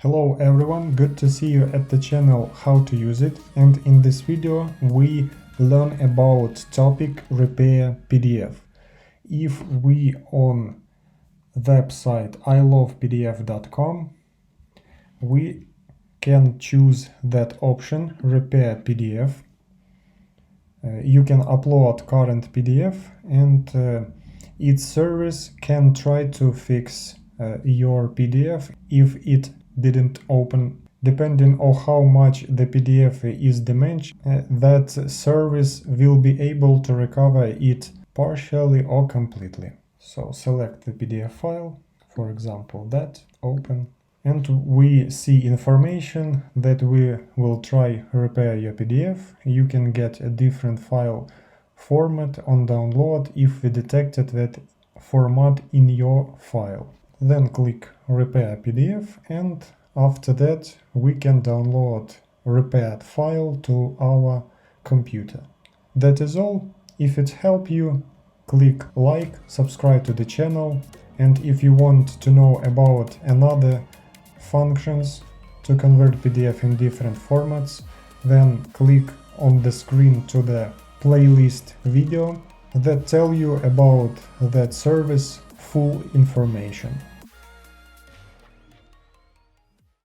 Hello everyone, good to see you at the channel How to Use It, and in this video we learn about topic Repair PDF. If we on website ilovepdf.com, we can choose that option Repair PDF. You can upload current PDF and its service can try to fix your PDF if it didn't open. Depending on how much the PDF is damaged, that service will be able to recover it partially or completely. So select the PDF file, for example that, open, and we see information that we will try repair your PDF. You can get a different file format on download if we detected that format in your file. Then click Repair PDF, and after that we can download repaired file to our computer. That is all. If it helped you, click like, subscribe to the channel, and if you want to know about another functions to convert PDF in different formats, then click on the screen to the playlist video that tell you about that service full information.